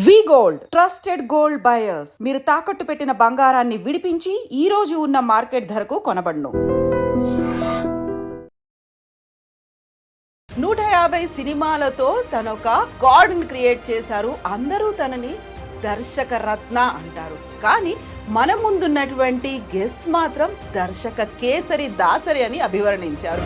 వి gold trusted gold buyers మీరు తాకట్టు పెట్టిన బంగారాన్ని విడిపించి ఈ రోజు ఉన్న మార్కెట్ ధరకు కొనబడును. 150 సినిమాలతో తనొక గాడ్ ని క్రియేట్ చేశారు. అందరూ తనని దర్శక రత్న అంటారు. కానీ మన ముందున్నటువంటి గెస్ట్ మాత్రం దర్శక కేసరి దాసరి అని అభివర్ణించారు.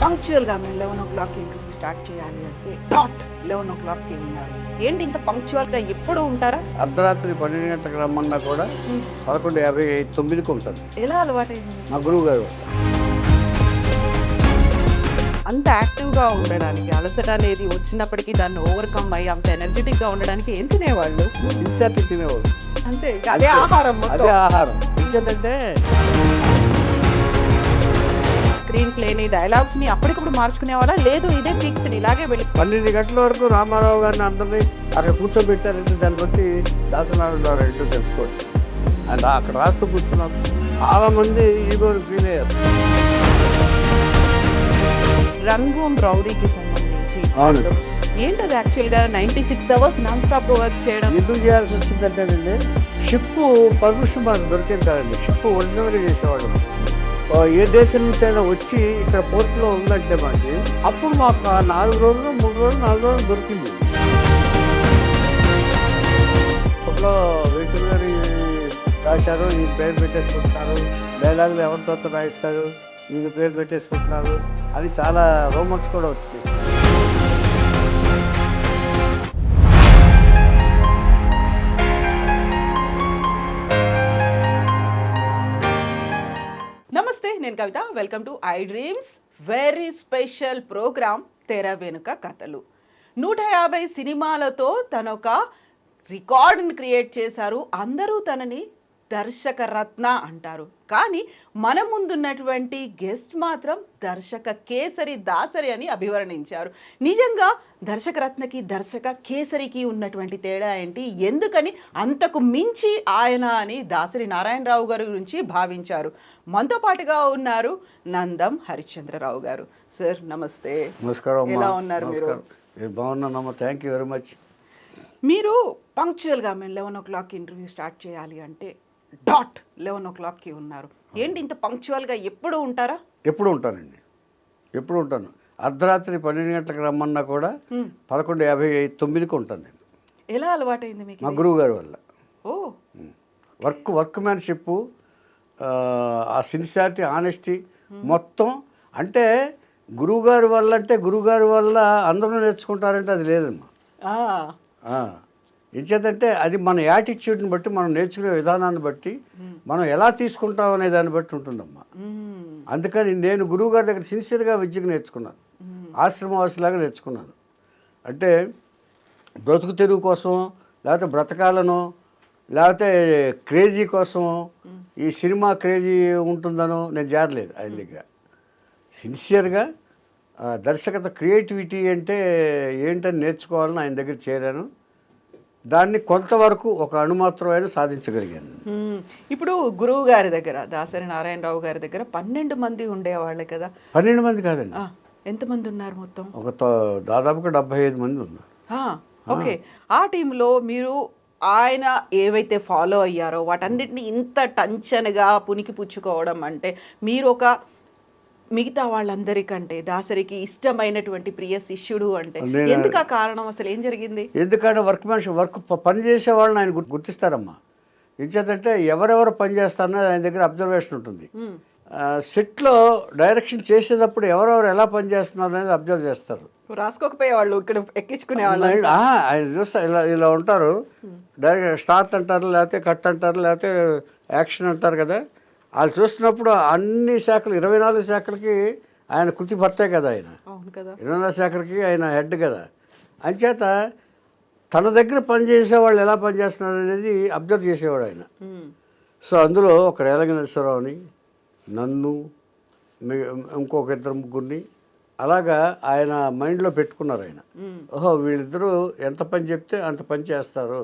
పంక్చువల్గా మేము 11 o'clock ఇంటర్వ్యూ స్టార్ట్ చేయాలి అంటే డాట్ 11 o'clock ఉన్నారు. ఏంటి ఇంత పంక్చువల్గా ఎప్పుడు ఉంటారా? అర్ధరాత్రి 12 గంటలకు రమ్మన్నా కూడా 11:59కి ఉంటుంది. ఎలా అలవాటైంది? మా గురువు గారు అంత యాక్టివ్గా ఉండడానికి, అలసట అనేది వచ్చినప్పటికీ దాన్ని ఓవర్కమ్ అయ్యి అంత ఎనర్జెటిక్గా ఉండడానికి ఏం తినేవాళ్ళు? ఇన్సర్ట్ తినేవాళ్ళు. అంతే, అదే ఆహారం. అదే ఆహారం. ఎందుకంటే స్క్రీన్ ప్లేని, డైలాగ్స్ ని అప్పటికప్పుడు మార్చుకునేవాళ్ళ? లేదు ఇదే ఫిక్స్ ఇలాగే వెళ్ళి 12 గంటల వరకు రామారావు గారిని అందరినీ అక్కడ కూర్చోబెట్టారంటే దాన్ని బట్టి దాసనారాయణ ద్వారా ఏంటో తెలుసుకోవచ్చు. అండ్ అక్కడ రాస్తూ కూర్చున్నారు. చాలా మంది ఈగోని ఫీల్ అయ్యారు. రంగూన్ రౌడీకి సంబంధించి అవును, ఏంటది యాక్చువల్గా 96 hours నాన్ స్టాప్ వర్క్ చేయడం ఎందుకు చేయాల్సి వచ్చిందంటేనండి, షిప్ పర్మిషన్ మాకు దొరికింది కాదండి. షిప్ ఒరిజినల్గా చేసేవాడు. ఏ దేశం నుంచి అయినా వచ్చి ఇక్కడ పోర్టులో ఉందంటే మాకు అప్పుడు మాకు 4 రోజులు 3 రోజులు 4 రోజులు దొరికింది. అప్పట్లో వెంకట గారి రాశారు, ఈ పేరు పెట్టేసుకుంటున్నారు, డైలాగులు ఎవరితో రాయిస్తారు, ఈ పేరు పెట్టేసుకుంటున్నారు అని చాలా రోమన్స్ కూడా వచ్చినాయి. నమస్తే, నేను Kavitha. Welcome to iDreams. Very special programme తెర వెనుక కథలు. 150 సినిమాలతో తనొక రికార్డుని క్రియేట్ చేశారు. అందరూ తనని దర్శక రత్న అంటారు. కానీ మన ముందున్నటువంటి గెస్ట్ మాత్రం దర్శక కేసరి దాసరి అని అభివర్ణించారు. నిజంగా దర్శక రత్నకి దర్శక కేసరికి ఉన్నటువంటి తేడా ఏంటి? ఎందుకని అంతకు మించి ఆయన అని దాసరి నారాయణరావు గారి గురించి భావించారు. మనతో పాటుగా ఉన్నారు నందం హరిశ్చంద్రరావు గారు. సార్ నమస్తే. నమస్కారం. ఎలా ఉన్నారు మీరు? బాగున్నానమ్మా, థ్యాంక్ యూ వెరీ మచ్. మీరు పంక్చువల్గా మేము 11 o'clock ఇంటర్వ్యూ స్టార్ట్ చేయాలి అంటే డాట్ 11 o'clock ఉన్నారు. ఏంటి ఇంత పంక్చువల్గా ఎప్పుడు ఉంటారా? ఎప్పుడు ఉంటానండి, ఎప్పుడు ఉంటాను. అర్ధరాత్రి 12 గంటలకు రమ్మన్నా కూడా 11:59కి ఉంటాను నేను. ఎలా అలవాటైంది మీకు? మా గురువు గారి వల్ల. ఓ, వర్క్ మ్యాన్షిప్, ఆ సిన్సియారిటీ, ఆనెస్టీ మొత్తం. అంటే గురువుగారి వల్ల అంటే గురువుగారి వల్ల అందరూ నేర్చుకుంటారంటే అది లేదమ్మా. ఎంచేతంటే అది మన యాటిట్యూడ్ని బట్టి, మనం నేర్చుకునే విధానాన్ని బట్టి, మనం ఎలా తీసుకుంటాం అనే దాన్ని బట్టి ఉంటుందమ్మా. అందుకని నేను గురువుగారి దగ్గర సిన్సియర్గా విద్యకు నేర్చుకున్నాను. ఆశ్రమవాసిలాగా నేర్చుకున్నాను. అంటే బ్రతుకు తెరువు కోసం, లేకపోతే బ్రతకాలను, లేకపోతే క్రేజీ కోసం, ఈ సినిమా క్రేజీ ఉంటుందనో నేను చేరలేదు ఆయన దగ్గర. సిన్సియర్గా దర్శకత, క్రియేటివిటీ అంటే ఏంటని నేర్చుకోవాలని ఆయన దగ్గర చేరాను. దాన్ని కొంతవరకు ఒక అణుమాత్రమైన సాధించగలిగాను. ఇప్పుడు గురువు గారి దగ్గర, దాసరి నారాయణరావు గారి దగ్గర 12 మంది ఉండేవాళ్ళే కదా? 12 మంది కాదండి. ఎంతమంది ఉన్నారు మొత్తం? దాదాపుగా 75 మంది ఉన్నారు. ఓకే. ఆ టీంలో మీరు ఆయన ఏవైతే ఫాలో అయ్యారో వాటన్నిటిని ఇంత టంచనగా పునికి పుచ్చుకోవడం అంటే, మీరు ఒక మిగతా వాళ్ళందరికంటే దాసరికి ఇష్టమైనటువంటి ప్రియ శిష్యుడు అంటే ఎందుకు? ఆ కారణం అసలు ఏం జరిగింది? ఎందుకంటే వర్క్ పని చేసే వాళ్ళని ఆయన గుర్తిస్తారమ్మా. ఇంచేతంటే ఎవరెవరు పని చేస్తారన్నది ఆయన దగ్గర అబ్జర్వేషన్ ఉంటుంది. సెట్లో డైరెక్షన్ చేసేటప్పుడు ఎవరెవరు ఎలా పని చేస్తున్నారు అనేది అబ్జర్వ్ చేస్తారు. రాసుకోకపోయేవాళ్ళు, ఇక్కడ ఎక్కించుకునేవాళ్ళు. ఆయన చూస్తే ఇలా ఉంటారు. డైరెక్ట్ స్టార్ట్ అంటారు, లేకపోతే కట్ అంటారు, లేకపోతే యాక్షన్ అంటారు కదా. వాళ్ళు చూస్తున్నప్పుడు అన్ని శాఖలు, 24 శాఖలకి ఆయన కృతి భర్తే కదా. ఆయన 24 శాఖలకి ఆయన హెడ్ కదా. అంచేత తన దగ్గర పనిచేసే వాళ్ళు ఎలా పనిచేస్తున్నారు అనేది అబ్జర్వ్ చేసేవాడు ఆయన. సో అందులో ఒక రేలగనేశ్వరరావుని, నన్ను, ఇంకొక 2-3 అలాగా ఆయన మైండ్లో పెట్టుకున్నారు ఆయన. ఓహో, వీళ్ళిద్దరూ ఎంత పని చెప్తే అంత పని చేస్తారు,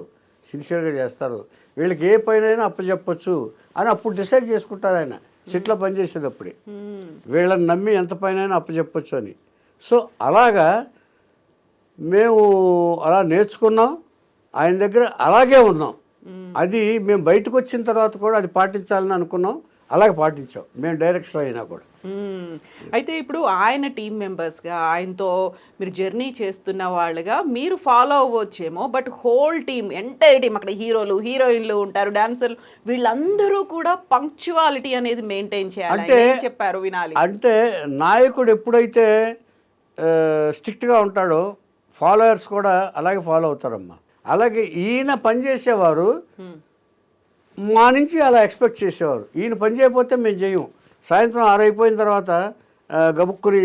సిన్సియర్గా చేస్తారు, వీళ్ళకి ఏ పైన అప్పచెప్పచ్చు అని అప్పుడు డిసైడ్ చేసుకుంటారు ఆయన. సిట్లో పనిచేసేటప్పుడే వీళ్ళని నమ్మి ఎంత పైన అప్పచెప్పొచ్చు అని. సో అలాగా మేము అలా నేర్చుకున్నాం, ఆయన దగ్గర అలాగే ఉన్నాం. అది మేము బయటకు వచ్చిన తర్వాత కూడా అది పాటించాలని అనుకున్నాం, అలాగే పాటించాం మేము డైరెక్టర్ అయినా కూడా. అయితే ఇప్పుడు ఆయన టీం మెంబర్స్గా ఆయనతో మీరు జర్నీ చేస్తున్న వాళ్ళుగా మీరు ఫాలో అవ్వచ్చేమో, but whole team, entire team, అక్కడ హీరోలు హీరోయిన్లు ఉంటారు, డాన్సర్లు, వీళ్ళందరూ కూడా పంక్చువాలిటీ అనేది మెయింటైన్ చేయాలి. అంటే ఏం చెప్పారు వినాలి. అంటే నాయకుడు ఎప్పుడైతే స్ట్రిక్ట్గా ఉంటాడో ఫాలోయర్స్ కూడా అలాగే ఫాలో అవుతారమ్మా. అలాగే ఈయన పనిచేసేవారు మా నుంచి అలా ఎక్స్పెక్ట్ చేసేవారు. ఈయన పని చేయకపోతే మేము చెయ్యం. సాయంత్రం 6 అయిపోయిన తర్వాత గబుక్కుని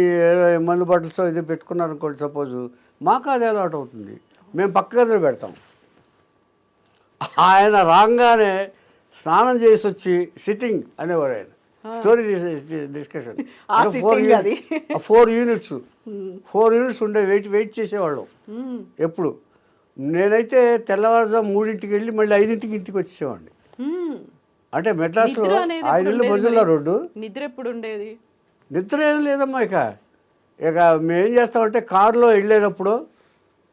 మందు బాటిల్స్ ఇది పెట్టుకున్నారనుకోండి సపోజు, మాకు అది అలవాటు అవుతుంది, మేము పక్క గదిలో పెడతాం. ఆయన రాగానే స్నానం చేసి వచ్చి సిట్టింగ్ అనేవారు ఆయన, స్టోరీ డిస్కషన్. 4 యూనిట్స్ ఉండే వెయిట్ చేసేవాళ్ళం ఎప్పుడు. నేనైతే తెల్లవారుజాము 3ంటికి వెళ్ళి మళ్ళీ 5ంటికి ఇంటికి వచ్చేవాడిని. అంటే మెడ్రాస్లో ఆయన ఇల్లు బజుల్లా రోడ్డు. నిద్ర ఎప్పుడు ఉండేది? నిద్ర ఏం లేదమ్మా. ఇక మేమేం చేస్తామంటే కారులో వెళ్ళేటప్పుడు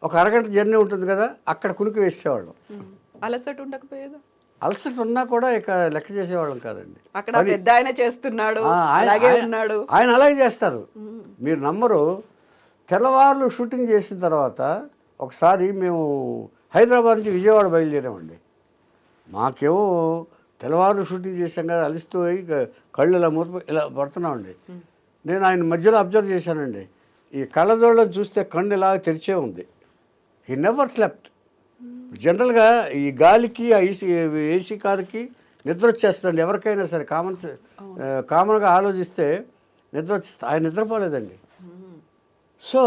ఒక అరగంట జర్నీ ఉంటుంది కదా, అక్కడ కునికి వేసేవాళ్ళం. అలసట ఉండకపోయేదా? అలసట ఉన్నా కూడా ఇక లెక్క చేసేవాళ్ళం కాదండి. అక్కడ పెద్ద ఆయన చేస్తున్నాడు, అలాగే ఉన్నాడు, ఆయన అలాగే చేస్తారు. మీరు నమ్మరు, తెల్లవారులు షూటింగ్ చేసిన తర్వాత ఒకసారి మేము హైదరాబాద్ నుంచి విజయవాడ బయలుదేరామండి. మాకేమో తెల్లవారు షూటింగ్ చేసాం కదా, అలిస్తూ కళ్ళు ఇలా ఇలా పడుతున్నామండి. నేను ఆయన మధ్యలో అబ్జర్వ్ చేశానండి, ఈ కళ్ళజోళ్ళని చూస్తే కన్ను ఇలా తెరిచే ఉంది. He never slept. జనరల్గా ఈ గాలికి ఏసీ కారుకి నిద్ర వచ్చేస్తుందండి ఎవరికైనా సరే, కామన్గా ఆలోచిస్తే నిద్ర వచ్చేస్తుంది. ఆయన నిద్రపోలేదండి. సో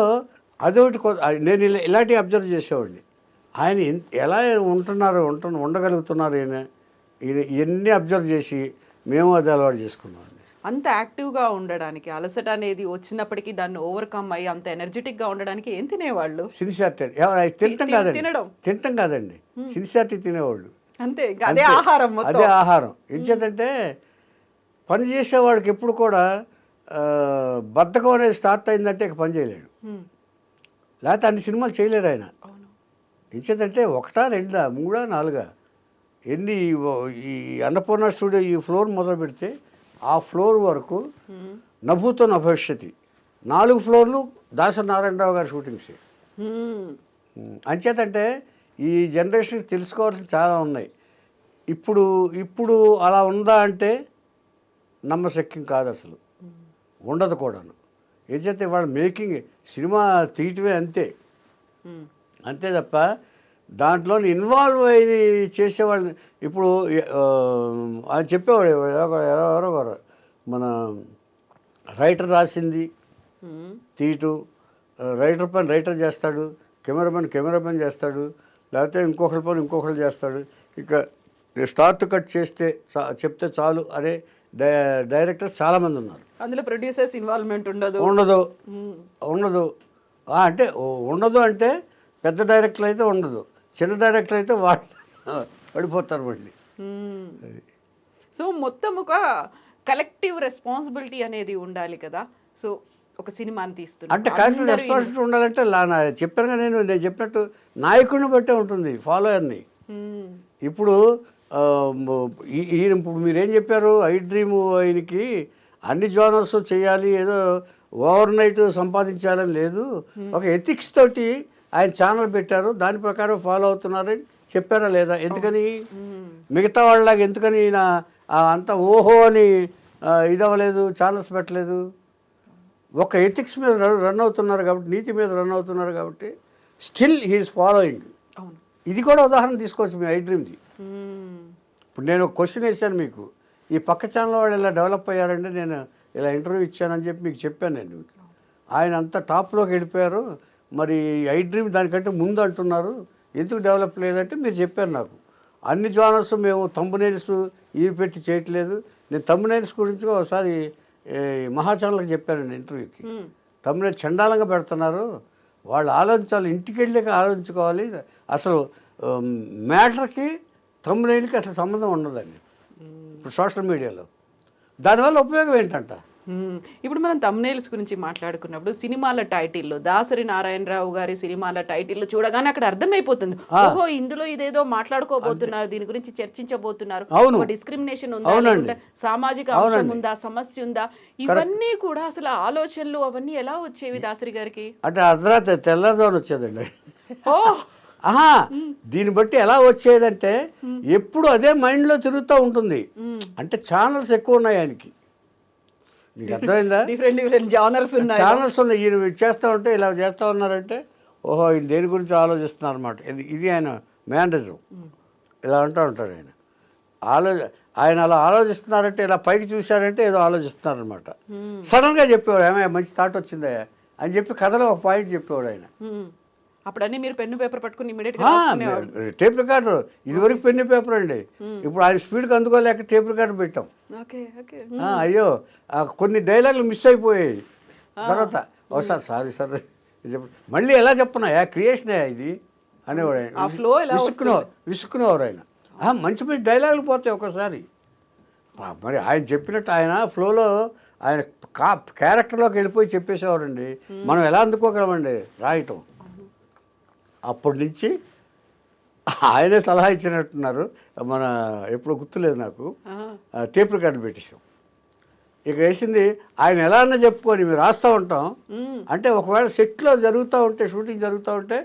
అదొకటి నేను ఇలాంటివి అబ్జర్వ్ చేసేవాడిని. ఆయన ఎలా ఉండగలుగుతున్నారు ఈయన ఇవన్నీ అబ్జర్వ్ చేసి మేము అది అలవాటు చేసుకున్నాం. అంత యాక్టివ్గా ఉండడానికి, అలసట అనేది వచ్చినప్పటికీ దాన్ని ఓవర్కమ్ అయ్యి అంత ఎనర్జెటిక్గా ఉండడానికి ఏం తినేవాళ్ళు? సిన్సియారిటీ. తింటాం కాదండి, సిన్సియారిటీ తినేవాళ్ళు అంతే. అదే ఆహారం, అదే ఆహారం. ఏంటంటే పని చేసేవాడికి ఎప్పుడు కూడా బద్ధకం అనేది స్టార్ట్ అయిందంటే ఇక పని చేయలేడు, లేకపోతే అన్ని సినిమాలు చేయలేరు ఆయన. ఏంటంటే 1, 2, 3, 4 ఎన్ని ఈ అన్నపూర్ణ స్టూడియో ఈ ఫ్లోర్ మొదలు పెడితే ఆ ఫ్లోర్ వరకు నభూతో నభవిష్యతి 4 ఫ్లోర్లు దాసరి నారాయణరావు గారి షూటింగ్స్. అంచేతంటే ఈ జనరేషన్కి తెలుసుకోవాల్సిన చాలా ఉన్నాయి. ఇప్పుడు అలా ఉందా అంటే నమ్మశక్యం కాదు, అసలు ఉండదు కూడాను. ఏం చేస్తే వాళ్ళ మేకింగ్ సినిమా తీయటమే అంతే తప్ప దాంట్లో ఇన్వాల్వ్ అయ్యి చేసేవాళ్ళని. ఇప్పుడు ఆయన చెప్పేవాడు ఎవరో మన రైటర్ రాసింది తీయటం, రైటర్ పని రైటర్ చేస్తాడు, కెమెరామెన్ చేస్తాడు, లేకపోతే ఇంకొకరి పని ఇంకొకరు చేస్తాడు. ఇక స్టార్ట్ కట్ చేస్తే చెప్తే చాలు అనే డైరెక్టర్స్ చాలామంది ఉన్నారు. అందులో ప్రొడ్యూసర్స్ ఇన్వాల్వ్మెంట్ ఉండదు. అంటే ఉండదు అంటే పెద్ద డైరెక్టర్ అయితే ఉండదు, చిన్న డైరెక్టర్ అయితే వాళ్ళు పడిపోతారు మళ్ళీ. సో మొత్తం ఒక కలెక్టివ్ రెస్పాన్సిబిలిటీ అనేది ఉండాలి కదా. సో ఒక సినిమాని తీస్తున్నా అంటే కలెక్టివ్ రెస్పాన్సిబిలిటీ ఉండాలంటే చెప్పాను నేను చెప్పినట్టు నాయకుడిని బట్టే ఉంటుంది ఫాలోయర్ని. ఇప్పుడు ఇప్పుడు మీరేం చెప్పారు, ఐ డ్రీమ్ ఆయనకి అన్ని జోనర్స్ చేయాలి, ఏదో ఓవర్ నైట్ సంపాదించాలని లేదు, ఒక ఎథిక్స్ తోటి ఆయన ఛానల్ పెట్టారు, దాని ప్రకారం ఫాలో అవుతున్నారని చెప్పారా లేదా? ఎందుకని మిగతా వాళ్ళలాగా ఎందుకని ఈయన అంత ఓహో అని ఇదవ్వలేదు, ఛానల్స్ పెట్టలేదు? ఒక ఎథిక్స్ మీద రన్ అవుతున్నారు కాబట్టి, నీతి మీద రన్ అవుతున్నారు కాబట్టి స్టిల్ హీఈస్ ఫాలోయింగ్. ఇది కూడా ఉదాహరణ తీసుకోవచ్చు మీ ఐ డ్రీమ్ది. ఇప్పుడు నేను ఒక క్వశ్చన్ వేసాను మీకు, ఈ పక్క ఛానల్ వాళ్ళు ఇలా డెవలప్ అయ్యారంటే నేను ఇలా ఇంటర్వ్యూ ఇచ్చానని చెప్పి మీకు చెప్పాను నేను. ఆయన అంతా టాప్లోకి వెళ్ళిపోయారు, మరి ఐ డ్రీమ్ దానికంటే ముందు అంటున్నారు, ఎందుకు డెవలప్ లేదంటే మీరు చెప్పారు నాకు. అన్ని జానర్స్ మేము థంబ్నెయిల్స్ ఇవి పెట్టి చేయట్లేదు. నేను థంబ్నెయిల్స్ గురించి ఒకసారి మహాఛానల్కి చెప్పానండి ఇంటర్వ్యూకి. థంబ్నెయిల్ చండాలంగా పెడుతున్నారు, వాళ్ళు ఆలోచించాలి, ఇంటికి వెళ్ళాక ఆలోచించుకోవాలి. అసలు మ్యాటర్కి థంబ్నెయిల్కి అసలు సంబంధం ఉండదండి ఇప్పుడు సోషల్ మీడియాలో. దానివల్ల ఉపయోగం ఏంటంట? ఇప్పుడు మనం తమ్నేల్స్ గురించి మాట్లాడుకున్నప్పుడు సినిమాల టైటిల్లో దాసరి నారాయణరావు గారి సినిమాల టైటిల్లో చూడగానే అక్కడ అర్థమైపోతుంది, ఓహో ఇందులో ఇదేదో మాట్లాడుకోబోతున్నారు, దీని గురించి చర్చించబోతున్నారు, అవును. ఒక డిస్క్రిమినేషన్ ఉందా, అవునండి. లేకుంటే సామాజిక అంశం ఉందా, సమస్య ఉందా, ఇవన్నీ కూడా అసలు ఆలోచనలు అవన్నీ ఎలా వచ్చేవి దాసరి గారికి? అంటే అర్ధరాత్రి తెల్లవారుజామున వచ్చేదండి. ఓ ఆహా, దీన్ని బట్టి ఎలా వచ్చేదంటే ఎప్పుడు అదే మైండ్లో తిరుగుతూ ఉంటుంది. అంటే ఛానల్స్ ఎక్కువ ఉన్నాయి ఆయనకి, నీకు అర్థమైందా? డిఫరెంట్ జానర్స్ ఉన్నాయి. ఛానల్స్ ఉన్నాయి. ఈయన చేస్తూ ఉంటే ఇలా చేస్తూ ఉన్నారంటే ఓహో ఈయన దేని గురించి ఆలోచిస్తున్నారు అనమాట. ఇది ఆయన మేనరిజం. ఇలా అంటూ ఉంటాడు ఆయన. ఆయన అలా ఆలోచిస్తున్నారంటే ఇలా పైకి చూశారంటే ఏదో ఆలోచిస్తున్నారనమాట. సడన్గా చెప్పేవాడు, ఏమైనా మంచి థాట్ వచ్చిందా అని చెప్పి కథలో ఒక పాయింట్ చెప్పేవాడు ఆయన. అప్పుడన్నీ మీరు పెన్ను పేపర్ పట్టుకుని ఇమీడియట్గా టేప్ రికార్డర్, ఇదివరకు పెన్ను పేపర్ అండి. ఇప్పుడు ఆయన స్పీడ్కి అందుకోలేక టేప్ రికార్డర్ పెట్టాం. అయ్యో కొన్ని డైలాగులు మిస్ అయిపోయాయి. తర్వాత ఒకసారి సారీ సార్ మళ్ళీ ఎలా చెప్పనా క్రియేషన్ ఇది అనేవాడు ఆయన. విసుక్కునేవారు ఆయన. మంచి మంచి డైలాగులు పోతాయి ఒక్కోసారి. మరి ఆయన చెప్పినట్టు ఆయన ఫ్లోలో ఆయన క్యారెక్టర్లోకి వెళ్ళిపోయి చెప్పేసేవారండి. మనం ఎలా అందుకోగలమండి రాయటం. అప్పటి నుంచి ఆయనే సలహా ఇచ్చినట్టున్నారు. మన ఎప్పుడో గుర్తులేదు నాకు. టేప్ రికార్డు పెట్టేసాం. ఇక వేసింది ఆయన ఎలా అన్నా చెప్పుకొని మేము రాస్తూ ఉంటాం. అంటే ఒకవేళ సెట్లో జరుగుతూ ఉంటే, షూటింగ్ జరుగుతూ ఉంటే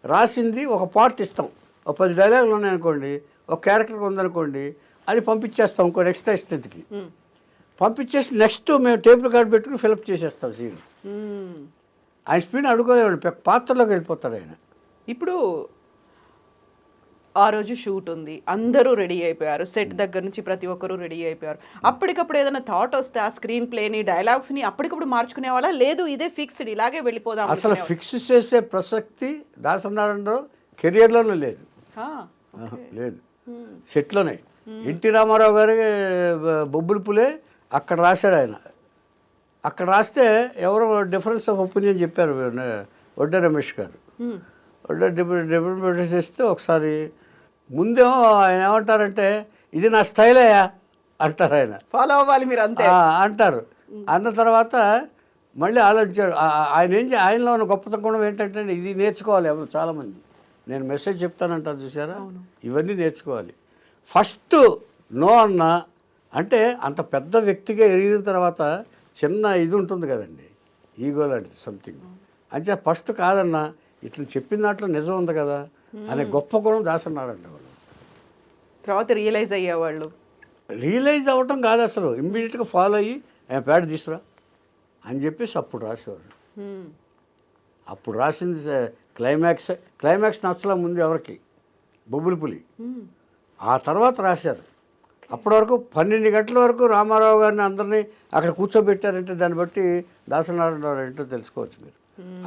రాసింది ఒక పార్ట్ ఇస్తాం. ఒక 10 డైలాగులు ఉన్నాయనుకోండి, ఒక క్యారెక్టర్ ఉందనుకోండి, అది పంపించేస్తాం ఇంకో నెక్స్ట్ అసిస్టెంట్కి. పంపించేసి నెక్స్ట్ మేము టేప్ రికార్డు పెట్టుకుని ఫిలప్ చేసేస్తాం సీన్. ఆయన స్పీడ్ అడుగులేవాడు, పాత్రలోకి వెళ్ళిపోతాడు ఆయన. ఇప్పుడు ఆ రోజు షూట్ ఉంది, అందరూ రెడీ అయిపోయారు, సెట్ దగ్గర నుంచి ప్రతి ఒక్కరూ రెడీ అయిపోయారు. అప్పటికప్పుడు ఏదైనా థాట్ వస్తే ఆ స్క్రీన్ ప్లేని డైలాగ్స్ని అప్పటికప్పుడు మార్చుకునే వాళ్ళ, లేదు ఇదే ఫిక్స్డ్ ఇలాగే వెళ్ళిపోదాం? అసలు ఫిక్స్ చేసే ప్రసక్తి దాసనారాయణరావు కెరియర్లోనే లేదు. లేదు, సెట్లోనే. ఎన్టీ రామారావు గారి బొబ్బుల పులే అక్కడ రాశాడు ఆయన. అక్కడ రాస్తే ఎవరో డిఫరెన్స్ ఆఫ్ ఒపీనియన్ చెప్పారు వడ్డే రమేష్ గారు. డిఫరెంట్ చేస్తే ఒకసారి ముందేమో ఆయన ఏమంటారంటే ఇది నా స్టైల్ అయ్యా అంటారు. ఆయన ఫాలో అవ్వాలి మీరు అంతే అంటారు. అన్న తర్వాత మళ్ళీ ఆలోచించారు. ఆయనలో ఉన్న గొప్పతనం కూడా ఏంటంటే ఇది నేర్చుకోవాలి ఎవరు చాలామంది. నేను మెసేజ్ చెప్తానంటారు చూసారా, ఇవన్నీ నేర్చుకోవాలి. ఫస్ట్ నో అన్న అంటే అంత పెద్ద వ్యక్తిగా ఎరిగిన తర్వాత చిన్న ఇది ఉంటుంది కదండి, ఈగో లాంటిది సంథింగ్. అంటే ఫస్ట్ కాదన్నా ఇట్లా చెప్పిన దాంట్లో నిజం ఉంది కదా అనే గొప్ప గుణం దాసన్నారండి వాళ్ళు. తర్వాత రియలైజ్ అయ్యేవాళ్ళు. రియలైజ్ అవ్వటం కాదు అసలు, ఇమ్మీడియట్గా ఫాలో అయ్యి ఆయన ప్యాడ్ తీసుకురా అని చెప్పేసి అప్పుడు రాసేవారు. అప్పుడు రాసింది క్లైమాక్స్ నచ్చలా ముందు ఎవరికి, బొబ్బుల పులి. ఆ తర్వాత రాశారు. అప్పటి వరకు 12 గంటల వరకు రామారావు గారిని అందరినీ అక్కడ కూర్చోబెట్టారంటే దాన్ని బట్టి దాసనారాయణరావు ఏంటో తెలుసుకోవచ్చు మీరు.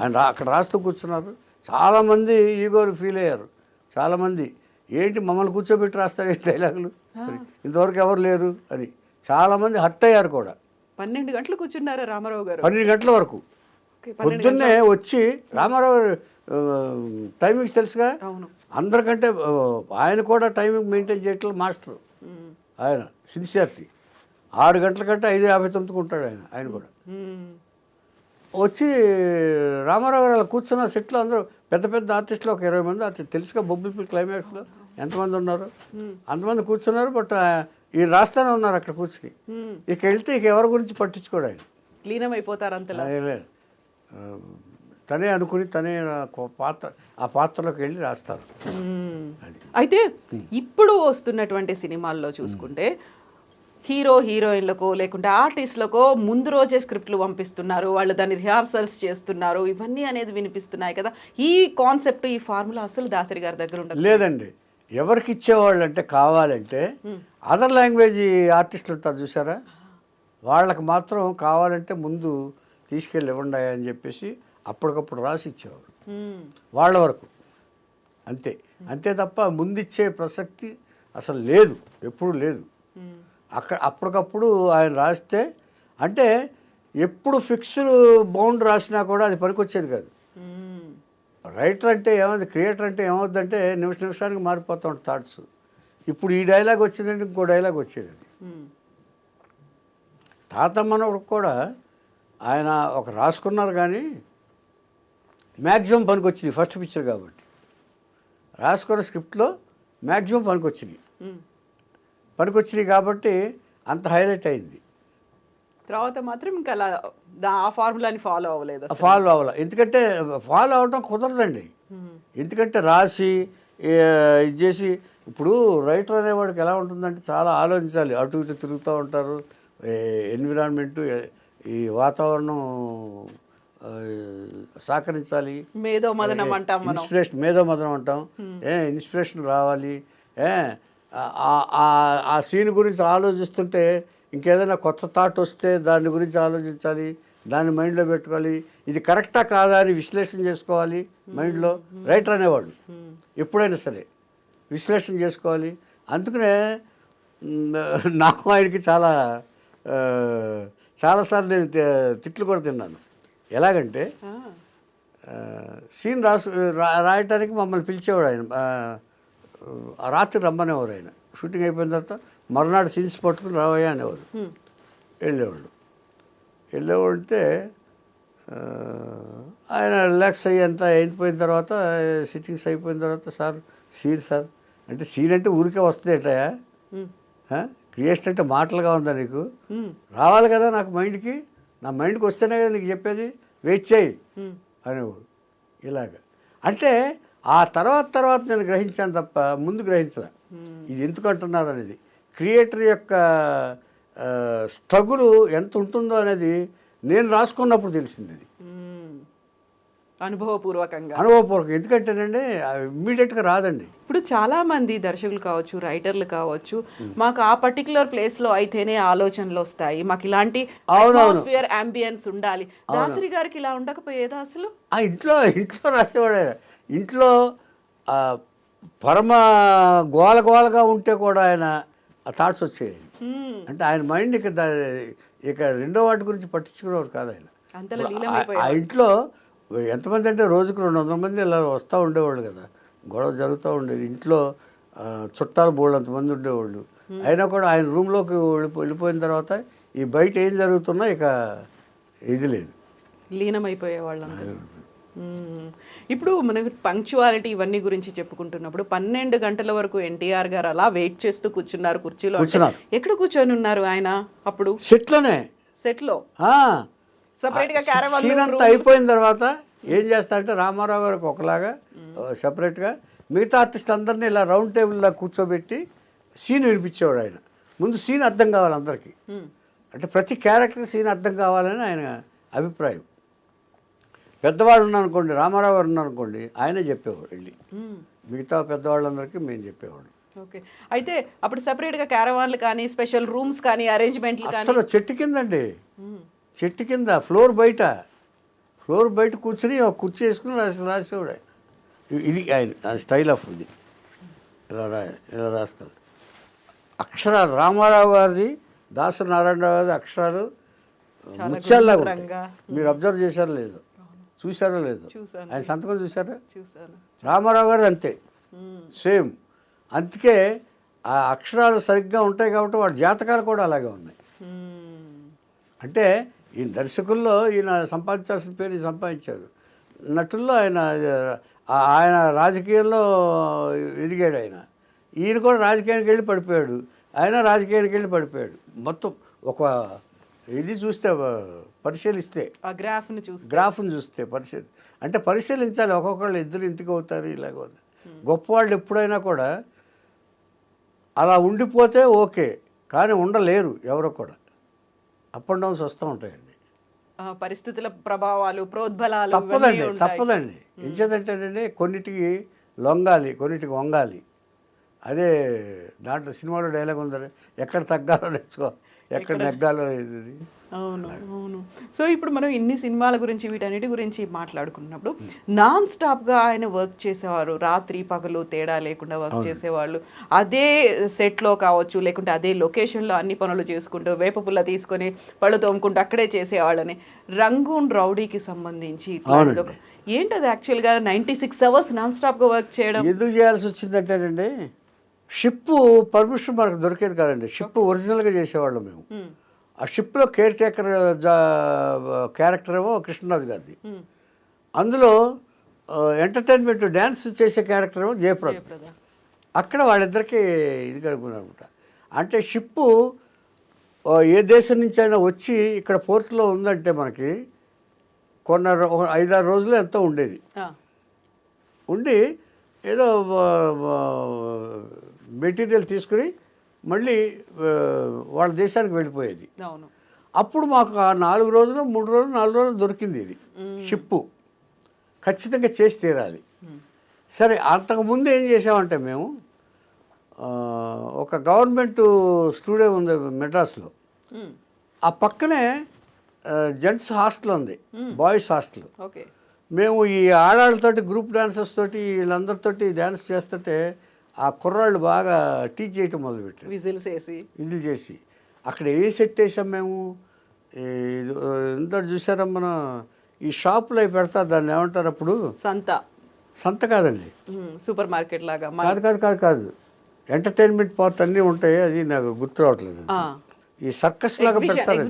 ఆయన అక్కడ రాస్తూ కూర్చున్నారు. చాలామంది ఈగోలు ఫీల్ అయ్యారు. చాలామంది ఏంటి మమ్మల్ని కూర్చోబెట్టి రాస్తారు డైలాగులు, ఇంతవరకు ఎవరు లేరు అని చాలామంది హర్ట్ అయ్యారు కూడా. 12 గంటలు కూర్చున్నారా రామారావు గారు? 12 గంటల వరకు. పొద్దున్నే వచ్చి రామారావు టైమింగ్స్ తెలుసుగా అందరికంటే, ఆయన కూడా టైమింగ్ మెయింటైన్ చేయట్లేదు మాస్టర్. ఆయన సిన్సియారిటీ 6 గంటల కంటే 5:59 ఉంటాడు ఆయన కూడా. వచ్చి రామారావు గారు అలా కూర్చున్న సెట్లో అందరూ పెద్ద పెద్ద ఆర్టిస్టులు ఒక 20 మంది ఆర్టిస్ట్ తెలుసుగా బొబ్బిల్ క్లైమాక్స్లో ఎంతమంది ఉన్నారు అంతమంది కూర్చున్నారు. బట్ ఈ రాస్తానే ఉన్నారు అక్కడ కూర్చుని. ఇక వెళ్తే ఇక ఎవరి గురించి పట్టించుకోడు ఆయన, లీనమైపోతారు అంతలా. తనే అనుకుని తనే ఆ పాత్రలోకి వెళ్ళి రాస్తారు. అయితే ఇప్పుడు వస్తున్నటువంటి సినిమాల్లో చూసుకుంటే హీరో హీరోయిన్లకు లేకుంటే ఆర్టిస్టులకు ముందు రోజే స్క్రిప్ట్లు పంపిస్తున్నారు, వాళ్ళు దాన్ని రిహార్సల్స్ చేస్తున్నారు, ఇవన్నీ అనేది వినిపిస్తున్నాయి కదా. ఈ కాన్సెప్ట్, ఈ ఫార్ములా అసలు దాసరి గారి దగ్గర ఉండదు లేదండి. ఎవరికి ఇచ్చేవాళ్ళు అంటే కావాలంటే అదర్ లాంగ్వేజ్ ఆర్టిస్టులు ఉంటారు చూసారా, వాళ్ళకి మాత్రం కావాలంటే ముందు తీసుకెళ్ళి ఇవ్వండి అని చెప్పేసి అప్పటికప్పుడు రాసి ఇచ్చేవారు వాళ్ళ వరకు. అంతే తప్ప ముందిచ్చే ప్రసక్తి అసలు లేదు, ఎప్పుడు లేదు. అప్పటికప్పుడు ఆయన రాస్తే అంటే ఎప్పుడు ఫిక్స్డ్ బౌండ్ రాసినా కూడా అది పనికొచ్చేది కాదు. రైటర్ అంటే ఏమవుతుంది, క్రియేటర్ అంటే ఏమవుతుందంటే నిమిషానికి మారిపోతూ ఉంటుంది థాట్స్. ఇప్పుడు ఈ డైలాగ్ వచ్చిందంటే ఇంకో డైలాగ్ వచ్చేది. తాత మనవడు కూడా ఆయన ఒక రాసుకున్నారు కానీ మ్యాక్సిమం పనికొచ్చింది ఫస్ట్ పిక్చర్ కాబట్టి. రాసుకున్న స్క్రిప్ట్లో మ్యాక్సిమం పనికొచ్చినాయి కాబట్టి అంత హైలైట్ అయింది. తర్వాత మాత్రం ఇంకా అలా ఆ ఫార్ములాని ఫాలో అవ్వలేదు అసలు. ఫాలో అవ్వాలి, ఎందుకంటే ఫాలో అవటం కుదరదండి. ఎందుకంటే రాసి ఇది చేసి ఇప్పుడు రైటర్ అనేవాడికి ఎలా ఉంటుందంటే చాలా ఆలోచించాలి. అటు ఇటు తిరుగుతూ ఉంటారు, ఎన్విరాన్మెంటు, ఈ వాతావరణం సహకరించాలి. మేధోమదనం అంటాం మనం. మేధోమదనం అంటాం. ఇన్స్పిరేషన్ రావాలి. ఆ సీన్ గురించి ఆలోచిస్తుంటే ఇంకేదైనా కొత్త థాట్ వస్తే దాని గురించి ఆలోచించాలి, దాన్ని మైండ్లో పెట్టుకోవాలి. ఇది కరెక్టా కాదా అని విశ్లేషణ చేసుకోవాలి మైండ్లో. రైటర్ అనేవాడు ఎప్పుడైనా సరే విశ్లేషణ చేసుకోవాలి. అందుకనే నాకు ఆయనకి చాలాసార్లు నేను తిట్లు కూడా తిన్నాను. ఎలాగంటే సీన్ రాయటానికి మమ్మల్ని పిలిచేవాడు ఆయన. రాత్రి రమ్మనేవారు ఆయన. షూటింగ్ అయిపోయిన తర్వాత మరునాడు సీన్స్ పట్టుకుని రావయ్యా అనేవారు. వెళ్ళేవాడు అంటే ఆయన రిలాక్స్ అయ్యేంత అయిపోయిన తర్వాత సిట్టింగ్స్ అయిపోయిన తర్వాత సార్ అంటే సీన్ అంటే ఊరికే వస్తుందేటయా, క్రియేషన్ అంటే మాటలుగా ఉందా నీకు, రావాలి కదా నాకు మైండ్కి, నా మైండ్కి వస్తేనే కదా నీకు చెప్పేది, వెయిట్ చేయి అనేవాడు. ఇలాగ అంటే ఆ తర్వాత నేను గ్రహించాను తప్ప ముందు గ్రహించలే ఇది ఎందుకు అంటున్నారు అనేది. క్రియేటర్ యొక్క స్ట్రగుల్ ఎంత ఉంటుందో అనేది నేను రాసుకున్నప్పుడు తెలిసింది. అది అనుభవపూర్వకంగా. ఎందుకంటేనండి ఇమ్మీడియట్గా రాదండి. ఇప్పుడు చాలా మంది దర్శకులు కావచ్చు, రైటర్లు కావచ్చు, మాకు ఆ పర్టికులర్ ప్లేస్లో అయితేనే ఆలోచనలు వస్తాయి, మాకు ఇలాంటి అట్మాస్ఫియర్ అంబియన్స్ ఉండాలి. దాసరి గారికి ఇలా ఉండకపోయేదా అసలు? ఇంట్లో రాసేవాడే. ఇంట్లో పరమ గోలగా ఉంటే కూడా ఆయన ఆ థాట్స్ వచ్చాయి. అంటే ఆయన మైండ్ ఇక రెండో వాటి గురించి పట్టించుకునేవాడు కాదు ఆయన. ఆ ఇంట్లో ఎంతమంది అంటే రోజుకు 200 మంది ఇలా వస్తూ ఉండేవాళ్ళు కదా, గొడవ జరుగుతూ ఉండేది. ఇంట్లో చుట్టాలు బోళ్ళంతమంది ఉండేవాళ్ళు. అయినా కూడా ఆయన రూమ్లోకి వెళ్ళిపోయిన తర్వాత ఈ బయట ఏం జరుగుతున్నా ఇక ఇది లేదు, లీనమైపోయేవాళ్ళు. ఇప్పుడు మనకు పంక్చువాలిటీ ఇవన్నీ గురించి చెప్పుకుంటున్నప్పుడు 12 గంటల వరకు ఎన్టీఆర్ గారు అలా వెయిట్ చేస్తూ కూర్చున్నారు కుర్చీలో. ఎక్కడ కూర్చొని ఉన్నారు ఆయన అప్పుడు? సెట్లో సపరేట్గా సీన్ అంతా అయిపోయిన తర్వాత ఏం చేస్తారంటే రామారావు గారికి ఒకలాగా సపరేట్గా మిగతా ఆర్టిస్ట్ అందరినీ ఇలా రౌండ్ టేబుల్లో కూర్చోబెట్టి సీన్ వినిపించేవాడు ఆయన. ముందు సీన్ అర్థం కావాలి అందరికీ, అంటే ప్రతి క్యారెక్టర్ సీన్ అర్థం కావాలని ఆయన అభిప్రాయం. పెద్దవాళ్ళు ఉన్నారనుకోండి, రామారావు గారు ఉన్నారనుకోండి, ఆయనే చెప్పేవాడు వెళ్ళి, మిగతా పెద్దవాళ్ళందరికీ మేము చెప్పేవాడు. ఓకే. అయితే అప్పుడు సపరేట్గా క్యారవాన్లు కానీ స్పెషల్ రూమ్స్ కానీ అరేంజ్మెంట్లు కానీ? అసలు చెట్టు కింద ఫ్లోర్ బయట కూర్చొని ఒక కుర్చీ వేసుకుని రాసేవాడు ఆయన. ఇది ఆయన స్టైల్ ఆఫ్ ఇది. ఇలా రాస్తాడు. అక్షరాలు రామారావు గారిది, దాసరి నారాయణరావు గారిది అక్షరాలు ముత్యాల్లాగా ఉంటాయి. మీరు అబ్జర్వ్ చేశారో లేదో, చూసారో లేదు, ఆయన సంతకం చూసారా? రామారావు గారు అంతే, సేమ్. అందుకే ఆ అక్షరాలు సరిగ్గా ఉంటాయి కాబట్టి వాడి జాతకాలు కూడా అలాగే ఉన్నాయి. అంటే ఈ దర్శకుల్లో ఈయన సంపాదించాల్సిన పేరు సంపాదించాడు. నటుల్లో ఆయన రాజకీయాల్లో ఎదిగాడు. ఈయన కూడా రాజకీయానికి వెళ్ళి పడిపోయాడు, ఆయన రాజకీయానికి వెళ్ళి పడిపోయాడు. మొత్తం ఒక ఇది చూస్తే పరిశీలిస్తే గ్రాఫ్ని చూస్తే అంటే పరిశీలించాలి. ఒక్కొక్కళ్ళు ఇద్దరు ఇంటికి అవుతారు, ఇలాగ. గొప్పవాళ్ళు ఎప్పుడైనా కూడా అలా ఉండిపోతే ఓకే, కానీ ఉండలేరు ఎవరో కూడా. అప్ అండ్ డౌన్స్ వస్తూ ఉంటాయండి, పరిస్థితుల ప్రభావాలు, ప్రోద్బలాలు. తప్పదండి. ఏం చేద్దంటేనండి, కొన్నిటికి లొంగాలి, కొన్నిటికి వంగాలి. అదే దాంట్లో సినిమాలో డైలాగ్ ఉందని, ఎక్కడ తగ్గాలో నేర్చుకో, ఎక్కడ నెగ్గాలో. ఇది అవును. సో ఇప్పుడు మనం ఇన్ని సినిమాల గురించి వీటన్నిటి గురించి మాట్లాడుకున్నప్పుడు నాన్ స్టాప్గా ఆయన వర్క్ చేసేవారు, రాత్రి పగలు తేడా లేకుండా వర్క్ చేసేవాళ్ళు. అదే సెట్లో కావచ్చు, లేకుంటే అదే లొకేషన్లో అన్ని పనులు చేసుకుంటూ వేప పుల్ల తీసుకొని పళ్ళు తోముకుంటూ అక్కడే చేసేవాళ్ళని. రంగూన్ రౌడీకి సంబంధించి ఏంటది యాక్చువల్గా 96 అవర్స్ నాన్ స్టాప్గా వర్క్ చేయడం ఎందుకు చేయాల్సి వచ్చిందంటేనండి, షిప్ పర్మిషన్ మనకు దొరికేది కాదండి. షిప్ ఒరిజినల్గా చేసేవాళ్ళం మేము. ఆ షిప్లో కేర్ టేకర్ క్యారెక్టర్ ఏమో కృష్ణరాజు గారిది. అందులో ఎంటర్టైన్మెంట్ డ్యాన్స్ చేసే క్యారెక్టర్ ఏమో జయప్రద. అక్కడ వాళ్ళిద్దరికీ ఇది కలుగుతుందనమాట. అంటే షిప్పు ఏ దేశం నుంచి అయినా వచ్చి ఇక్కడ పోర్ట్లో ఉందంటే మనకి కొన్న 5-6 రోజులు ఎంతో ఉండేది. ఉండి ఏదో మెటీరియల్ తీసుకుని మళ్ళీ వాళ్ళ దేశానికి వెళ్ళిపోయేది. అప్పుడు మాకు 4 రోజులు 3 రోజులు 4 రోజులు దొరికింది ఇది షిప్పు. ఖచ్చితంగా చేసి తీరాలి. సరే, అంతకుముందు ఏం చేసామంటే మేము ఒక గవర్నమెంట్ స్టూడియో ఉంది మెడ్రాస్లో. ఆ పక్కనే జెంట్స్ హాస్టల్ ఉంది, బాయ్స్ హాస్టల్. మేము ఈ ఆడాళ్ళతోటి గ్రూప్ డాన్సర్స్ తోటి వీళ్ళందరితోటి డ్యాన్స్ చేస్తుంటే ఆ కుర్రాళ్ళు బాగా టీచ్ చేయటం మొదలుపెట్టారు. విజిల్ చేసి అక్కడ ఏ సెట్ వేసాం మేము. ఎంత చూసారా మన ఈ షాపులో అవి పెడతారు, దాన్ని ఏమంటారు అప్పుడు? సంత కాదండి, సూపర్ మార్కెట్ లాగా. కాదు ఎంటర్టైన్మెంట్ పార్ట్ అన్నీ ఉంటాయి, అది నాకు గుర్తు రావట్లేదు. ఈ సర్కస్ లాగా పెడతారు.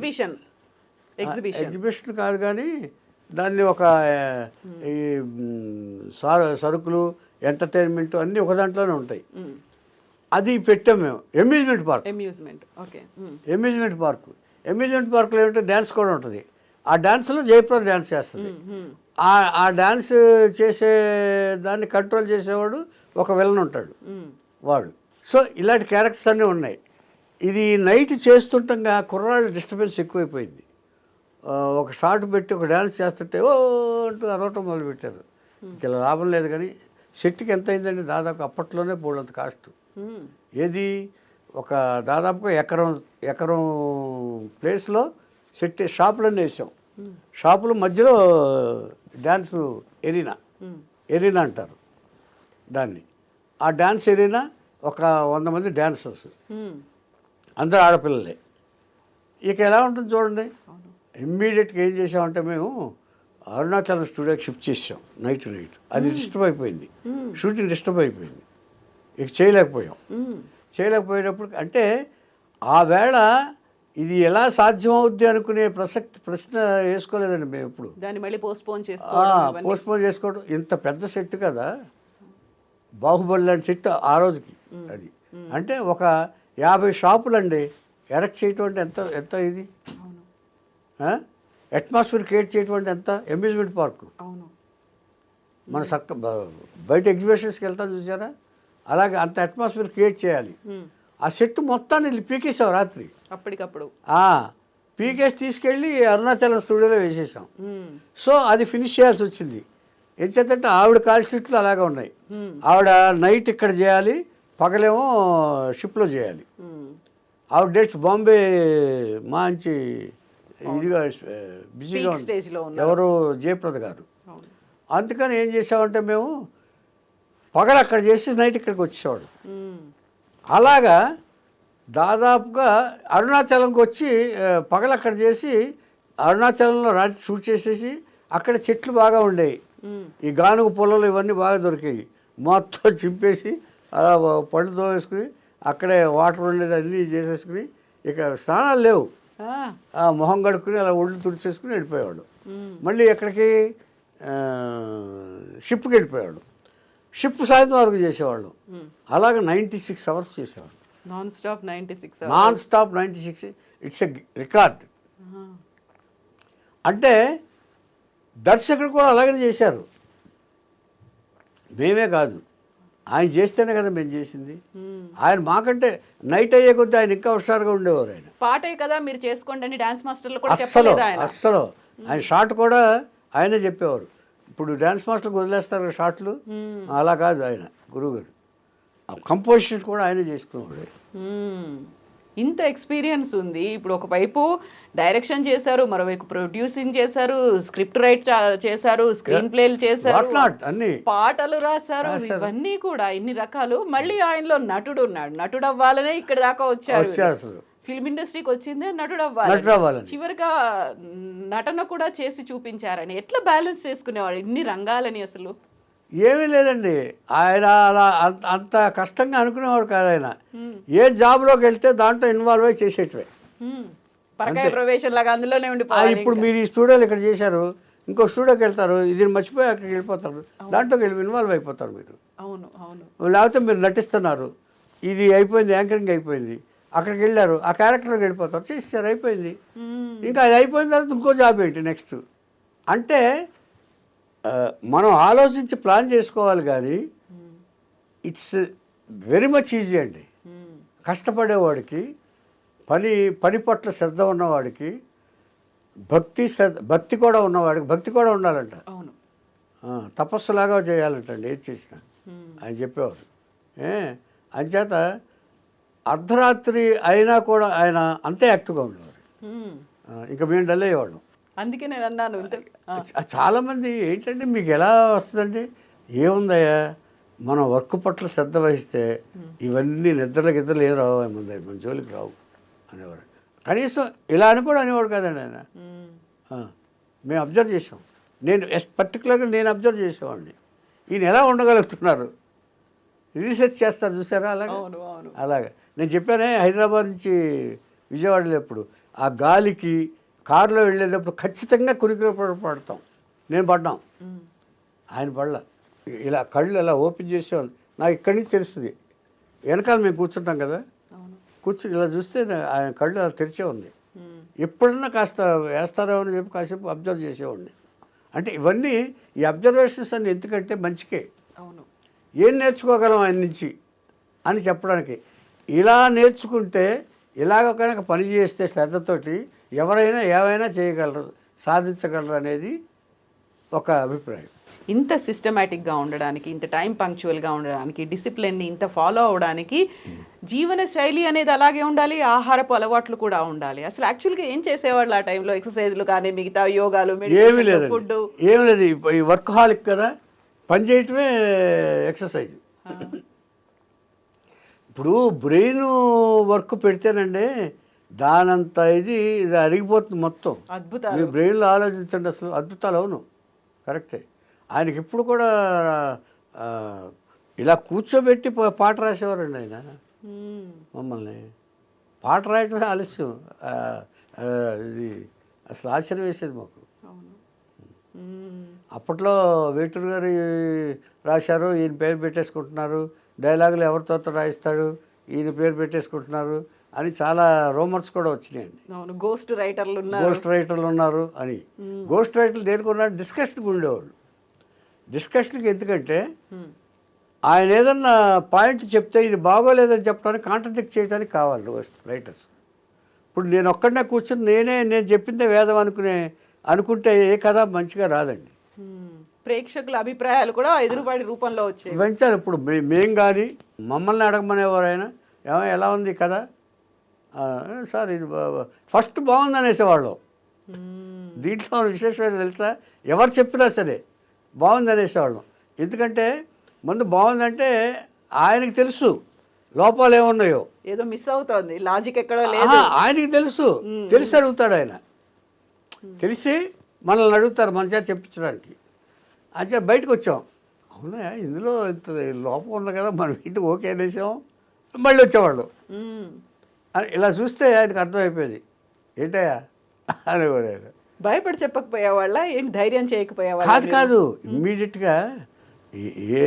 ఎగ్జిబిషన్ కాదు కానీ దాన్ని ఒక ఈ సరుకులు ఎంటర్టైన్మెంట్ అన్నీ ఒక దాంట్లోనే ఉంటాయి. అది పెట్టాం మేము. అమ్యూజ్మెంట్ పార్క్లో ఏమిటంటే డ్యాన్స్ కూడా ఉంటుంది. ఆ డ్యాన్స్లో జయప్రద డ్యాన్స్ చేస్తుంది. ఆ డ్యాన్స్ చేసే దాన్ని కంట్రోల్ చేసేవాడు ఒక విలన్ ఉంటాడు వాడు. సో ఇలాంటి క్యారెక్టర్స్ అన్నీ ఉన్నాయి. ఇది నైట్ చేస్తుండగా కుర్రాళ్ళ డిస్టర్బెన్స్ ఎక్కువైపోయింది. ఒక షాట్ పెట్టి ఒక డ్యాన్స్ చేస్తుంటే ఓ అంటూ అరవటం మొదలుపెట్టారు. ఇలా లాభం లేదు. కానీ సెట్కి ఎంత అయిందండి? దాదాపు అప్పట్లోనే పోలంత కాస్ట్. ఏది ఒక దాదాపుగా ఎకరం ప్లేస్లో సెట్ షాపులన్నీ వేసాం. షాపుల మధ్యలో డ్యాన్స్ ఎరీనా అంటారు దాన్ని. ఆ డ్యాన్స్ ఎరీనా ఒక 100 మంది డాన్సర్స్, అందరూ ఆడపిల్లలే. ఇక ఎలా ఉంటుంది చూడండి. ఇమ్మీడియట్గా ఏం చేసామంటే మేము అరుణాచలం స్టూడియోకి షిఫ్ట్ చేసాం. నైట్ అది డిస్టర్బ్ అయిపోయింది, షూటింగ్ డిస్టర్బ్ అయిపోయింది. ఇక చేయలేకపోయేటప్పుడు అంటే ఆ వేళ ఇది ఎలా సాధ్యం అవుద్ది అనుకునే ప్రశ్న వేసుకోలేదండి మేము ఎప్పుడు. దాన్ని మళ్ళీ పోస్ట్పోన్ చేసుకోవడం. ఇంత పెద్ద సెట్ కదా, బాహుబలి లాంటి సెట్ ఆ రోజుకి. అది అంటే ఒక 50 షాపులండి ఎరెక్ట్ చేయటం అంటే ఎంత ఇది అట్మాస్ఫియర్ క్రియేట్ చేయటం అంటే ఎంత. అమ్యూజ్మెంట్ పార్క్ మన బయట ఎగ్జిబిషన్స్కి వెళ్తాం చూసారా, అలాగే అంత అట్మాస్ఫియర్ క్రియేట్ చేయాలి. ఆ సెట్ మొత్తాన్ని పీకేసాం రాత్రి అప్పటికప్పుడు. పీకేసి తీసుకెళ్ళి అరుణాచలం స్టూడియోలో వేసేసాం. సో అది ఫినిష్ చేయాల్సి వచ్చింది. ఏం చేద్దంటే ఆవిడ కాల్ షీట్లు అలాగే ఉన్నాయి. ఆవిడ నైట్ ఇక్కడ చేయాలి, పగలేమో షిప్లో చేయాలి. ఆవిడ డేట్స్ బాంబే మంచి ఇదిగా బిజీగా ఎవరు జయప్రద గారు. అందుకని ఏం చేసామంటే మేము పగలు అక్కడ చేసి నైట్ ఇక్కడికి వచ్చేవాడు. అలాగా దాదాపుగా అరుణాచలంకి వచ్చి పగలు అక్కడ చేసి అరుణాచలంలో రాత్రి షూట్ చేసేసి అక్కడ చెట్లు బాగా ఉండేవి, ఈ గానుగ పొలాలు ఇవన్నీ బాగా దొరికాయి. మొత్తం చింపేసి అలా పళ్ళు తోవేసుకుని అక్కడే వాటర్ ఉండేది అన్నీ చేసేసుకుని ఇక స్నానాలు లేవు, మొహం కడుక్కుని అలా ఒళ్ళు తుడిచేసుకుని వెళ్ళిపోయేవాడు. మళ్ళీ ఎక్కడికి షిప్కి వెళ్ళిపోయాడు. షిప్ సాయంత్రం వరకు చేసేవాళ్ళు. అలాగే 96 అవర్స్ చేసేవాళ్ళు non stop 96. It's a record. అంటే దర్శకుడు కూడా అలాగే చేశారు, మేమే కాదు. ఆయన చేస్తేనే కదా మేము చేసింది. ఆయన మాకంటే నైట్ అయ్యే కొద్దీ ఆయన ఇంకా హుషారుగా ఉండేవారు. ఆయన పాటే కదా మీరు చేసుకోండి అని డాన్స్ మాస్టర్లు కూడా అస్సలు ఆయన షాట్ కూడా ఆయనే చెప్పేవారు. ఇప్పుడు డ్యాన్స్ మాస్టర్కి వదిలేస్తారు షాట్లు, అలా కాదు. ఆయన గురువు గారు కంపోజిషన్ కూడా ఆయనే చేసుకునేవాడు. ఇంత ఎక్స్పీరియన్స్ ఉంది. ఇప్పుడు ఒకవైపు డైరెక్షన్ చేశారు, మరోవైపు ప్రొడ్యూసింగ్ చేశారు, స్క్రిప్ట్ రైట్ చేశారు, స్క్రీన్ ప్లేలు చేశారు, అన్ని పాటలు రాశారు, ఇవన్నీ కూడా ఇన్ని రకాలు. మళ్ళీ ఆయనలో నటుడు ఉన్నాడు. నటుడు అవ్వాలనే ఇక్కడ దాకా వచ్చారు. ఫిల్మ్ ఇండస్ట్రీకి వచ్చిందే నటుడు అవ్వాలి. చివరిగా నటన కూడా చేసి చూపించారని ఎట్లా బ్యాలెన్స్ చేసుకునేవాడు ఇన్ని రంగాలని? అసలు ఏమీ లేదండి, ఆయన అలా అంత కష్టంగా అనుకునేవాడు కాదు. ఆయన ఏ జాబ్లోకి వెళ్తే దాంట్లో ఇన్వాల్వ్ అయ్యి చేసేటివే. పరకాయ ప్రవేశం లాగా అందులోనే ఉండిపోవాలి. ఇప్పుడు మీరు ఈ స్టూడియోలు ఇక్కడ చేశారు, ఇంకో స్టూడియోకి వెళ్తారు, ఇది మర్చిపోయి అక్కడికి వెళ్ళిపోతారు, దాంట్లోకి వెళ్ళి ఇన్వాల్వ్ అయిపోతారు మీరు. అవును అవును. లేకపోతే మీరు నటిస్తున్నారు, ఇది అయిపోయింది, యాంకరింగ్ అయిపోయింది, అక్కడికి వెళ్ళారు, ఆ క్యారెక్టర్లోకి వెళ్ళిపోతారు, చేస్తారు, అయిపోయింది. ఇంకా అది అయిపోయిన తర్వాత ఇంకో జాబ్ ఏంటి నెక్స్ట్ అంటే మనం ఆలోచించి ప్లాన్ చేసుకోవాలి. కానీ ఇట్స్ వెరీ మచ్ ఈజీ అండి. కష్టపడేవాడికి, పని పట్ల శ్రద్ధ ఉన్నవాడికి, భక్తి కూడా ఉన్నవాడికి, భక్తి కూడా ఉండాలంట. అవును. తపస్సులాగా చేయాలంటండి ఏది చేసినా ఆయన చెప్పేవారు. అంచేత అర్ధరాత్రి అయినా కూడా ఆయన అంతే యాక్టివ్గా ఉండేవారు. ఇంకా మేము డల్ అయ్యేవాళ్ళం. అందుకే నేను అన్నాను. చాలామంది ఏంటంటే మీకు ఎలా వస్తుందండి, ఏముందయ్యా మనం వర్క్ పట్ల శ్రద్ధ వహిస్తే ఇవన్నీ నిద్రలు ఏం రావు, మన జోలికి రావు అనేవారు. కనీసం ఇలా అని కూడా అనేవాడు కాదండి ఆయన. మేము అబ్జర్వ్ చేసాం, పర్టికులర్గా నేను అబ్జర్వ్ చేసేవాడిని. ఈయన ఎలా ఉండగలుగుతున్నారు, రీసెర్చ్ చేస్తారు చూసారా, అలాగా నేను చెప్పానే హైదరాబాద్ నుంచి విజయవాడ వెళ్ళేప్పుడు ఆ గాలికి కారులో వెళ్ళేటప్పుడు ఖచ్చితంగా కునికిలో పడతాం. నేను పడ్డాం, ఆయన పడల. ఇలా కళ్ళు ఇలా ఓపెన్ చేసేవాళ్ళు, నాకు ఇక్కడి నుంచి తెలుస్తుంది. వెనకాల మేము కూర్చుంటాం కదా, కూర్చుని ఇలా చూస్తే ఆయన కళ్ళు అలా తెరిచే ఉంది. ఎప్పుడన్నా కాస్త వేస్తారేమో అని చెప్పి కాసేపు అబ్జర్వ్ చేసేవాడిని. అంటే ఇవన్నీ ఈ అబ్జర్వేషన్స్ అన్ని ఎందుకంటే మంచికే, ఏం నేర్చుకోగలం ఆయన నుంచి అని చెప్పడానికి. ఇలా నేర్చుకుంటే, ఇలాగ కనుక పని చేస్తే శ్రద్ధతోటి ఎవరైనా ఏమైనా చేయగలరు, సాధించగలరు అనేది ఒక అభిప్రాయం. ఇంత సిస్టమేటిక్గా ఉండడానికి, ఇంత టైం పంక్చువల్గా ఉండడానికి, డిసిప్లిన్ని ఇంత ఫాలో అవడానికి జీవన శైలి అనేది అలాగే ఉండాలి, ఆహారపు అలవాట్లు కూడా ఉండాలి. అసలు యాక్చువల్గా ఏం చేసేవాళ్ళు ఆ టైంలో? ఎక్సర్సైజ్లు కానీ, మిగతా యోగాలు, ఏమీ లేదు, ఫుడ్ ఏమి లేదు. ఈ వర్క్ హాలిక్ కదా, పని చేయటమే ఎక్సర్సైజ్. ఇప్పుడు బ్రెయిన్ వర్క్ పెడితేనండి దానంత ఇది అరిగిపోతుంది మొత్తం. అద్భుతాలు మీ బ్రెయిన్లో ఆలోచించండి, అసలు అద్భుతాలు. అవును, కరెక్టే. ఆయనకి ఇప్పుడు కూడా ఇలా కూర్చోబెట్టి పాట రాసేవారండి ఆయన. మమ్మల్ని పాట రాయటమే ఆలస్యం. ఇది అసలు ఆశ్చర్యం వేసేది మాకు. అప్పట్లో వేటూరు గారు రాశారు, ఈయన పేరు పెట్టేసుకుంటున్నారు, డైలాగులు ఎవరితో రాయిస్తాడు, ఈయన పేరు పెట్టేసుకుంటున్నారు అని చాలా రూమర్స్ కూడా వచ్చినాయండి. గోస్ట్ రైటర్లు ఉన్నారు అని. గోస్ట్ రైటర్లు దేనికి ఉన్నారు? డిస్కషన్కి ఉండేవాళ్ళు. డిస్కషన్కి ఎందుకంటే ఆయన ఏదన్నా పాయింట్ చెప్తే ఇది బాగోలేదని చెప్పడానికి, కాంట్రడిక్ట్ చేయడానికి కావాలి రైటర్స్. ఇప్పుడు నేను ఒక్కడనే కూర్చొని నేను చెప్పిందే వేదం అనుకుంటే ఏ కథ మంచిగా రాదండి. ప్రేక్షకుల అభిప్రాయాలు కూడా ఎదురుబడి రూపంలో వచ్చాయి. పెంచాలి. ఇప్పుడు మేము కానీ మమ్మల్ని అడగమనేవారైనా ఎలా ఉంది కదా సార్, ఇది ఫస్ట్ బాగుంది అనేసేవాళ్ళు. దీంట్లో విశేషమైన తెలుసా, ఎవరు చెప్పినా సరే బాగుంది అనేసేవాళ్ళం. ఎందుకంటే ముందు బాగుందంటే ఆయనకి తెలుసు లోపాలు ఏమున్నాయో, ఏదో మిస్ అవుతుంది, లాజిక్ ఎక్కడో లేదు, ఆయనకి తెలిసి అడుగుతాడు ఆయన. తెలిసి మనల్ని అడుగుతారు మన చేత చెప్పించడానికి. అంటే బయటకు వచ్చాం, అవునా ఇందులో ఇంత లోపం ఉంది కదా, మనం ఇంటి ఓకే అనేసాం, మళ్ళీ వచ్చేవాళ్ళు. ఇలా చూస్తే ఆయనకు అర్థమైపోయింది, ఏంటయ్యా అనేవారు ఆయన. భయపడి చెప్పకపోయేవాళ్ళ, ఏంటి ధైర్యం చేయకపోయేవాళ్ళ? కాదు ఇమ్మీడియట్గా ఏ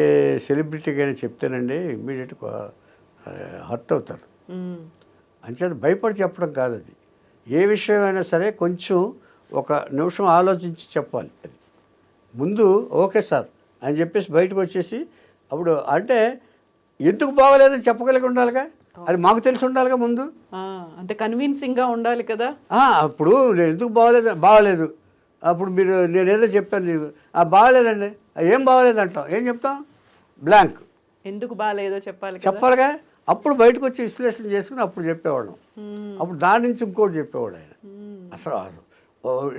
సెలబ్రిటీకైనా చెప్తేనండి ఇమ్మీడియట్గా హర్ట్ అవుతారు. అంచేత భయపడి చెప్పడం కాదు అది. ఏ విషయమైనా సరే కొంచెం ఒక నిమిషం ఆలోచించి చెప్పాలి. అది ముందు ఓకే సార్ అని చెప్పేసి బయటకు వచ్చేసి అప్పుడు అంటే ఎందుకు బాగోలేదని చెప్పగలిగి ఉండాలిగా, అది మాకు తెలిసి ఉండాలిగా ముందు. అంటే కన్విన్సింగ్గా ఉండాలి కదా. అప్పుడు నేను ఎందుకు బాగోలేదు అప్పుడు నేను ఏదో చెప్పాను, బాగోలేదండి, ఏం బాగోలేదు అంటాం, ఏం చెప్తాం, బ్లాంక్. ఎందుకు బాగలేదో చెప్పాలిగా. అప్పుడు బయటకు వచ్చి విశ్లేషణ చేసుకుని అప్పుడు చెప్పేవాళ్ళం. అప్పుడు దాని నుంచి ఇంకోటి చెప్పేవాడు ఆయన. అసలు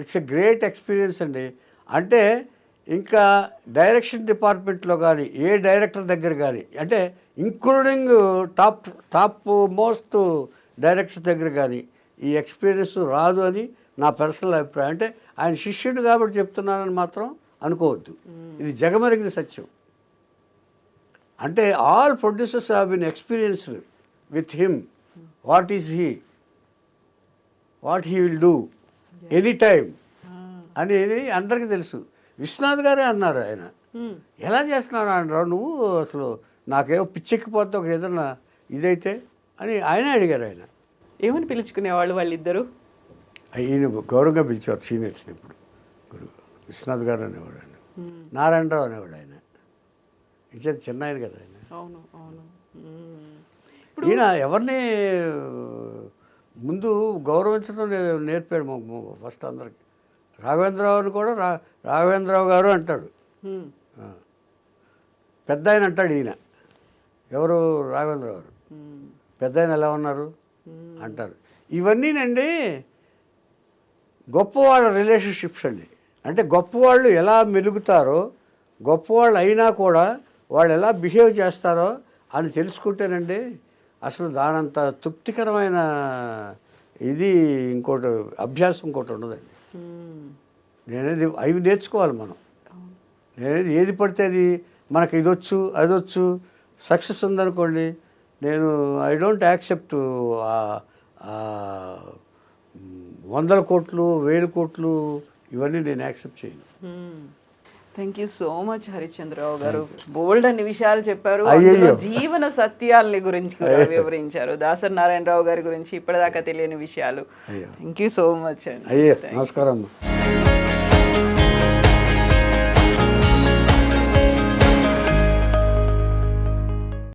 ఇట్స్ ఎ గ్రేట్ ఎక్స్పీరియన్స్ అండి. అంటే ఇంకా డైరెక్షన్ డిపార్ట్మెంట్లో కానీ ఏ డైరెక్టర్ దగ్గర కానీ, అంటే ఇంక్లూడింగ్ టాప్ మోస్ట్ డైరెక్టర్స్ దగ్గర కానీ ఈ ఎక్స్పీరియన్స్ రాదు అని నా పర్సనల్ అభిప్రాయం. అంటే ఆయన శిష్యుడు కాబట్టి చెప్తున్నానని మాత్రం అనుకోవద్దు, ఇది జగమెరిగిన సత్యం. అంటే all producers have been experienced with him. What is he, what he will do any time అనేది అందరికీ తెలుసు. విశ్వనాథ్ గారే అన్నారు ఆయన, ఎలా చేస్తున్నావు అన్నారు నువ్వు, అసలు నాకేమో పిచ్చెక్కిపోతే ఒక ఏదన్నా ఇదైతే అని ఆయనే అడిగారు. ఆయన ఏమని పిలుచుకునేవాళ్ళు వాళ్ళిద్దరు? ఈయన గౌరవంగా పిలిచేవారు సీనియర్స్ని. ఇప్పుడు గురువు విశ్వనాథ్ గారు అనేవాడు, ఆయన నారాయణరావు అనేవాడు. ఆయన ఇచ్చేది చిన్న ఆయన కదా ఆయన. అవును అవును. ఈయన ఎవరిని ముందు గౌరవించడం నేర్పాడు ఫస్ట్ అందరికి. రాఘవేంద్రరావుని కూడా రాఘవేంద్రరావు గారు అంటాడు, పెద్ద ఆయన అంటాడు ఈయన. ఎవరు? రాఘవేంద్రరావు గారు. పెద్ద ఆయన ఎలా ఉన్నారు అంటారు. ఇవన్నీనండి గొప్పవాళ్ళ రిలేషన్షిప్స్ అండి. అంటే గొప్పవాళ్ళు ఎలా మెలుగుతారో, గొప్పవాళ్ళు అయినా కూడా వాళ్ళు ఎలా బిహేవ్ చేస్తారో అని తెలుసుకుంటేనండి అసలు దానంత తృప్తికరమైన ఇది ఇంకోటి అభ్యాసం ఇంకోటి ఉండదండి. నేనేది అవి నేర్చుకోవాలి మనం. నేనేది ఏది పడితే అది మనకి ఇదొచ్చు అదొచ్చు సక్సెస్ ఉందనుకోండి, నేను ఐ డోంట్ యాక్సెప్ట్ 100 కోట్లు 1000 కోట్లు ఇవన్నీ నేను యాక్సెప్ట్ చేయను. Thank you so much Harishchandra Rao గారు. బోల్డ్ అన్ని విషయాలు చెప్పారు, అందులో జీవన సత్యాలని గురించి కూడా వివరించారు. దాసరి నారాయణరావు గారి గురించి ఇప్పటిదాకా తెలియని విషయాలు. థ్యాంక్ యూ సో మచ్ అండి. అయ్యో నమస్కారం అమ్మా.